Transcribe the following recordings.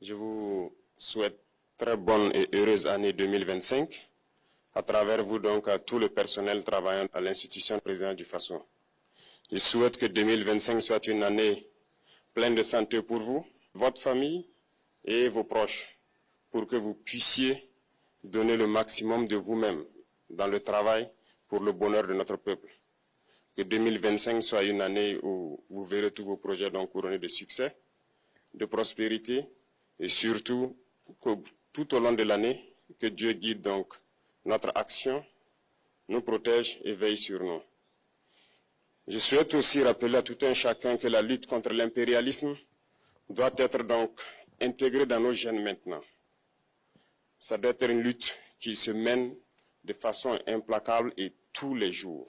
Je vous souhaite très bonne et heureuse année 2025, à travers vous donc à tout le personnel travaillant à l'institution présidente du Faso. Je souhaite que 2025 soit une année pleine de santé pour vous, votre famille et vos proches, pour que vous puissiez donner le maximum de vous-même dans le travail pour le bonheur de notre peuple. Que 2025 soit une année où vous verrez tous vos projets donc couronnés de succès, de prospérité et surtout que tout au long de l'année, que Dieu guide donc notre action, nous protège et veille sur nous. Je souhaite aussi rappeler à tout un chacun que la lutte contre l'impérialisme doit être donc intégrée dans nos gènes maintenant. Ça doit être une lutte qui se mène de façon implacable et tous les jours.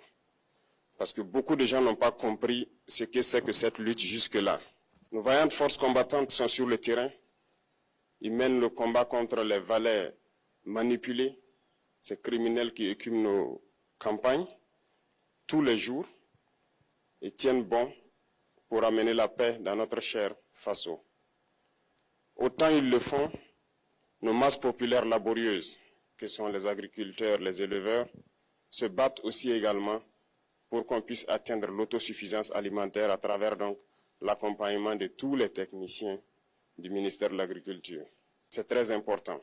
Parce que beaucoup de gens n'ont pas compris ce que c'est que cette lutte jusque-là. Nos vaillantes forces combattantes sont sur le terrain. Ils mènent le combat contre les valets manipulés, ces criminels qui écument nos campagnes tous les jours et tiennent bon pour amener la paix dans notre cher Faso. Autant ils le font, nos masses populaires laborieuses, que sont les agriculteurs, les éleveurs, se battent aussi également pour qu'on puisse atteindre l'autosuffisance alimentaire à travers donc l'accompagnement de tous les techniciens du ministère de l'Agriculture. C'est très important.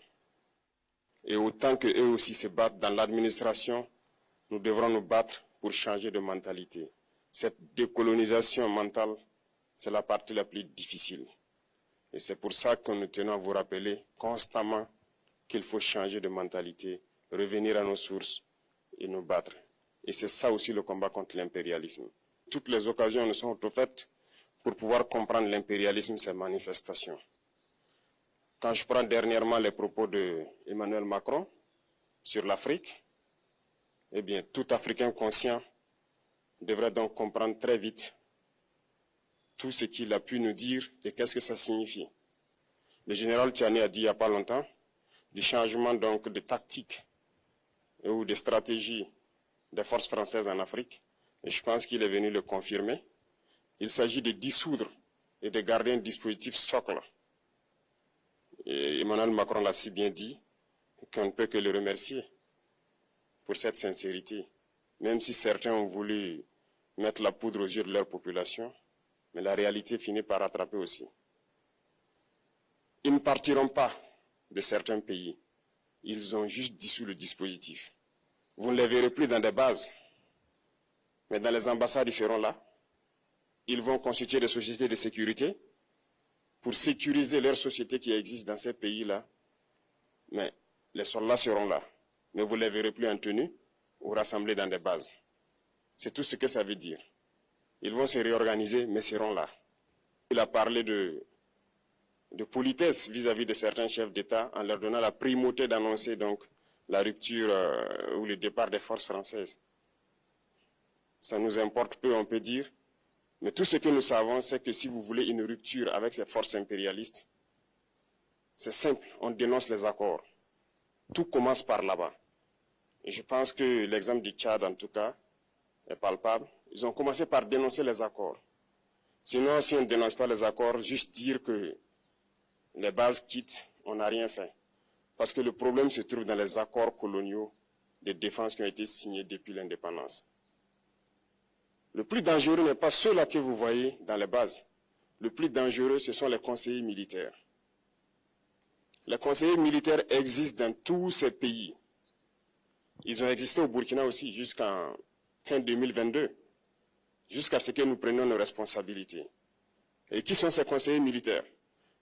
Et autant qu'eux aussi se battent dans l'administration, nous devrons nous battre pour changer de mentalité. Cette décolonisation mentale, c'est la partie la plus difficile. Et c'est pour ça que nous tenons à vous rappeler constamment qu'il faut changer de mentalité, revenir à nos sources et nous battre. Et c'est ça aussi le combat contre l'impérialisme. Toutes les occasions nous sont offertes pour pouvoir comprendre l'impérialisme, ses manifestations. Quand je prends dernièrement les propos d'Emmanuel Macron sur l'Afrique, eh bien, tout Africain conscient devrait donc comprendre très vite tout ce qu'il a pu nous dire et qu'est-ce que ça signifie. Le général Tiani a dit il n'y a pas longtemps du changement donc de tactique ou de stratégie des forces françaises en Afrique, et je pense qu'il est venu le confirmer. Il s'agit de dissoudre et de garder un dispositif socle. Et Emmanuel Macron l'a si bien dit qu'on ne peut que le remercier pour cette sincérité, même si certains ont voulu mettre la poudre aux yeux de leur population, mais la réalité finit par rattraper aussi. Ils ne partiront pas de certains pays, ils ont juste dissous le dispositif. Vous ne les verrez plus dans des bases, mais dans les ambassades, ils seront là. Ils vont constituer des sociétés de sécurité pour sécuriser leurs sociétés qui existent dans ces pays-là. Mais les soldats seront là, mais vous ne les verrez plus en tenue ou rassemblés dans des bases. C'est tout ce que ça veut dire. Ils vont se réorganiser, mais seront là. Il a parlé de politesse vis-à-vis de certains chefs d'État en leur donnant la primauté d'annoncer donc la rupture ou le départ des forces françaises. Ça nous importe peu, on peut dire, mais tout ce que nous savons, c'est que si vous voulez une rupture avec ces forces impérialistes, c'est simple, on dénonce les accords. Tout commence par là-bas. Et je pense que l'exemple du Tchad, en tout cas, est palpable. Ils ont commencé par dénoncer les accords. Sinon, si on ne dénonce pas les accords, juste dire que les bases quittent, on n'a rien fait. Parce que le problème se trouve dans les accords coloniaux de défense qui ont été signés depuis l'indépendance. Le plus dangereux n'est pas ceux-là que vous voyez dans les bases. Le plus dangereux, ce sont les conseillers militaires. Les conseillers militaires existent dans tous ces pays. Ils ont existé au Burkina aussi jusqu'en fin 2022, jusqu'à ce que nous prenions nos responsabilités. Et qui sont ces conseillers militaires?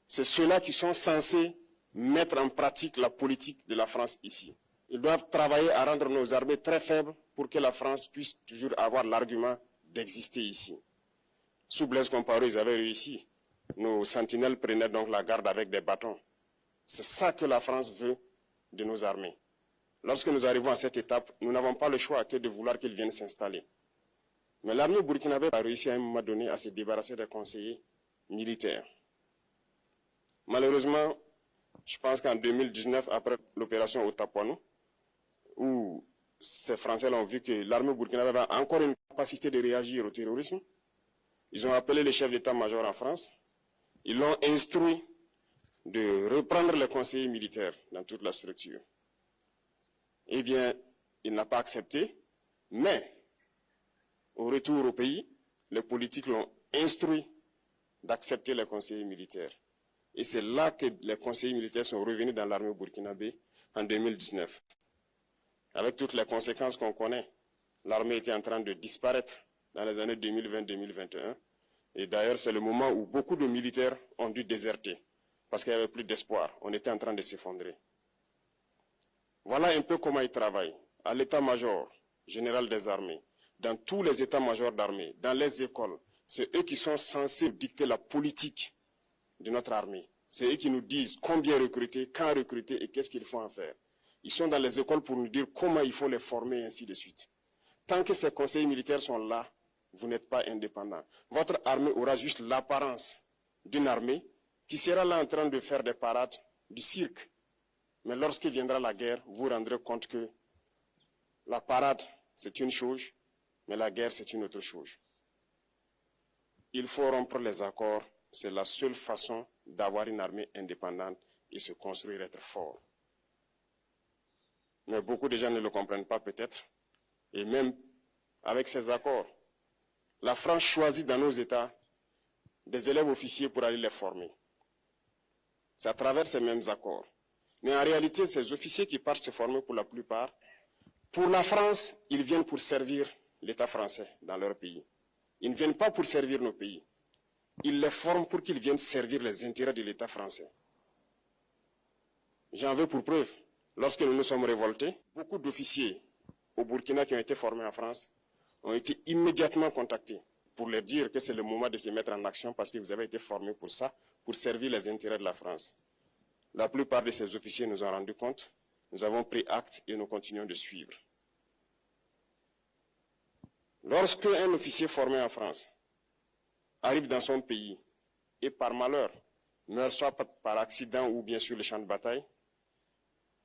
C'est ceux-là qui sont censés mettre en pratique la politique de la France ici. Ils doivent travailler à rendre nos armées très faibles pour que la France puisse toujours avoir l'argument d'exister ici. Sous Blaise Compaoré, ils avaient réussi. Nos sentinelles prenaient donc la garde avec des bâtons. C'est ça que la France veut de nos armées. Lorsque nous arrivons à cette étape, nous n'avons pas le choix que de vouloir qu'ils viennent s'installer. Mais l'armée burkinabé a réussi à un moment donné à se débarrasser des conseillers militaires. Malheureusement, je pense qu'en 2019, après l'opération Otapouanou, où ces Français ont vu que l'armée burkinabé avait encore une capacité de réagir au terrorisme, ils ont appelé le chef d'état-major en France, ils l'ont instruit de reprendre les conseillers militaires dans toute la structure. Eh bien, il n'a pas accepté, mais au retour au pays, les politiques l'ont instruit d'accepter les conseillers militaires. Et c'est là que les conseillers militaires sont revenus dans l'armée burkinabé en 2019. Avec toutes les conséquences qu'on connaît, l'armée était en train de disparaître dans les années 2020-2021. Et d'ailleurs, c'est le moment où beaucoup de militaires ont dû déserter parce qu'il n'y avait plus d'espoir. On était en train de s'effondrer. Voilà un peu comment ils travaillent. À l'état-major général des armées, dans tous les états-majors d'armée, dans les écoles, c'est eux qui sont censés dicter la politique de notre armée. C'est eux qui nous disent combien recruter, quand recruter et qu'est-ce qu'il faut en faire. Ils sont dans les écoles pour nous dire comment il faut les former et ainsi de suite. Tant que ces conseillers militaires sont là, vous n'êtes pas indépendant. Votre armée aura juste l'apparence d'une armée qui sera là en train de faire des parades, du cirque. Mais lorsque viendra la guerre, vous vous rendrez compte que la parade, c'est une chose, mais la guerre, c'est une autre chose. Il faut rompre les accords. C'est la seule façon d'avoir une armée indépendante et se construire, être fort. Mais beaucoup de gens ne le comprennent pas peut-être. Et même avec ces accords, la France choisit dans nos États des élèves officiers pour aller les former. C'est à travers ces mêmes accords. Mais en réalité, ces officiers qui partent se former pour la plupart, pour la France, ils viennent pour servir l'État français dans leur pays. Ils ne viennent pas pour servir nos pays. Ils les forment pour qu'ils viennent servir les intérêts de l'État français. J'en veux pour preuve. Lorsque nous nous sommes révoltés, beaucoup d'officiers au Burkina qui ont été formés en France ont été immédiatement contactés pour leur dire que c'est le moment de se mettre en action parce que vous avez été formés pour ça, pour servir les intérêts de la France. La plupart de ces officiers nous ont rendu compte, nous avons pris acte et nous continuons de suivre. Lorsque un officier formé en France arrive dans son pays et par malheur meurt soit par accident ou bien sur le champ de bataille,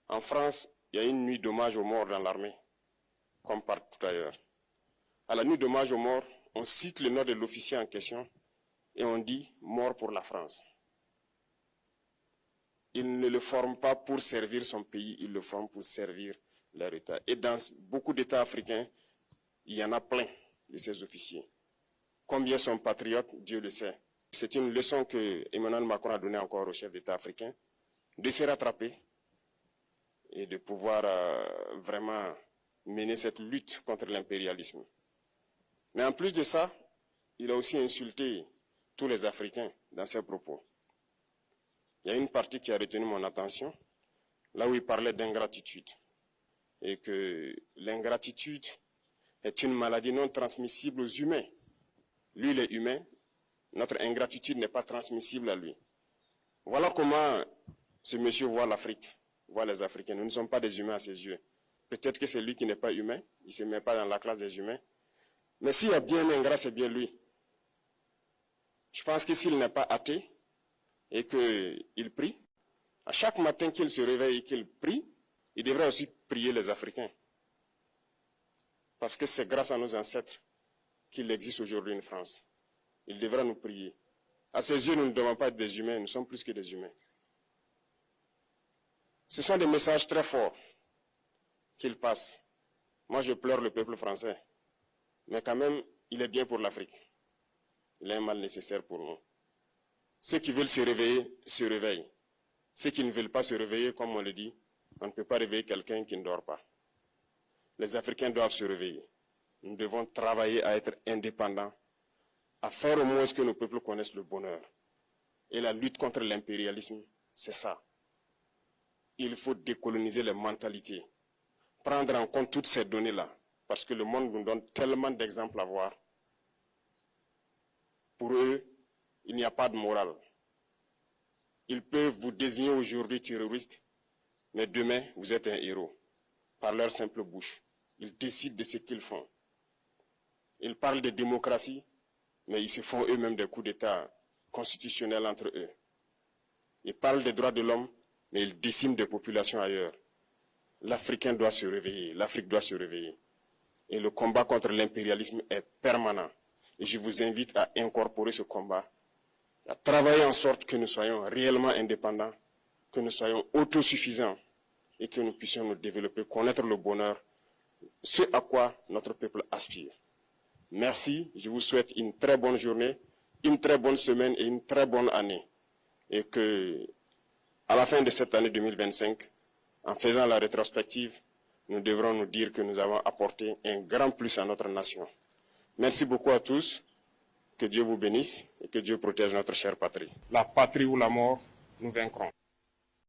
en France, il y a une nuit d'hommage aux morts dans l'armée, comme partout ailleurs. À la nuit d'hommage aux morts, on cite le nom de l'officier en question et on dit « mort pour la France ». Il ne le forme pas pour servir son pays, il le forme pour servir leur État. Et dans beaucoup d'États africains, il y en a plein de ces officiers. Combien sont patriotes, Dieu le sait. C'est une leçon que Emmanuel Macron a donnée encore aux chefs d'État africains, de se rattraper et de pouvoir vraiment mener cette lutte contre l'impérialisme. Mais en plus de ça, il a aussi insulté tous les Africains dans ses propos. Il y a une partie qui a retenu mon attention, là où il parlait d'ingratitude, et que l'ingratitude est une maladie non transmissible aux humains. Lui, il est humain, notre ingratitude n'est pas transmissible à lui. Voilà comment ce monsieur voit l'Afrique, voit les Africains. Nous ne sommes pas des humains à ses yeux. Peut-être que c'est lui qui n'est pas humain, il ne se met pas dans la classe des humains. Mais s'il y a bien un ingrat, c'est bien lui. Je pense que s'il n'est pas athée et qu'il prie, à chaque matin qu'il se réveille et qu'il prie, il devrait aussi prier les Africains. Parce que c'est grâce à nos ancêtres qu'il existe aujourd'hui une France. Il devra nous prier. À ses yeux, nous ne devons pas être des humains, nous sommes plus que des humains. Ce sont des messages très forts qu'il passe. Moi, je pleure le peuple français. Mais quand même, il est bien pour l'Afrique. Il est un mal nécessaire pour nous. Ceux qui veulent se réveiller, se réveillent. Ceux qui ne veulent pas se réveiller, comme on le dit, on ne peut pas réveiller quelqu'un qui ne dort pas. Les Africains doivent se réveiller. Nous devons travailler à être indépendants, à faire au moins ce que nos peuples connaissent le bonheur. Et la lutte contre l'impérialisme, c'est ça. Il faut décoloniser les mentalités, prendre en compte toutes ces données-là, parce que le monde nous donne tellement d'exemples à voir. Pour eux, il n'y a pas de morale. Ils peuvent vous désigner aujourd'hui terroriste, mais demain, vous êtes un héros, par leur simple bouche. Ils décident de ce qu'ils font. Ils parlent de démocratie, mais ils se font eux-mêmes des coups d'État constitutionnels entre eux. Ils parlent des droits de l'homme, mais ils déciment des populations ailleurs. L'Africain doit se réveiller, l'Afrique doit se réveiller. Et le combat contre l'impérialisme est permanent. Et je vous invite à incorporer ce combat à travailler en sorte que nous soyons réellement indépendants, que nous soyons autosuffisants et que nous puissions nous développer, connaître le bonheur, ce à quoi notre peuple aspire. Merci, je vous souhaite une très bonne journée, une très bonne semaine et une très bonne année. Et que, à la fin de cette année 2025, en faisant la rétrospective, nous devrons nous dire que nous avons apporté un grand plus à notre nation. Merci beaucoup à tous, que Dieu vous bénisse et que Dieu protège notre chère patrie. La patrie ou la mort, nous vaincrons.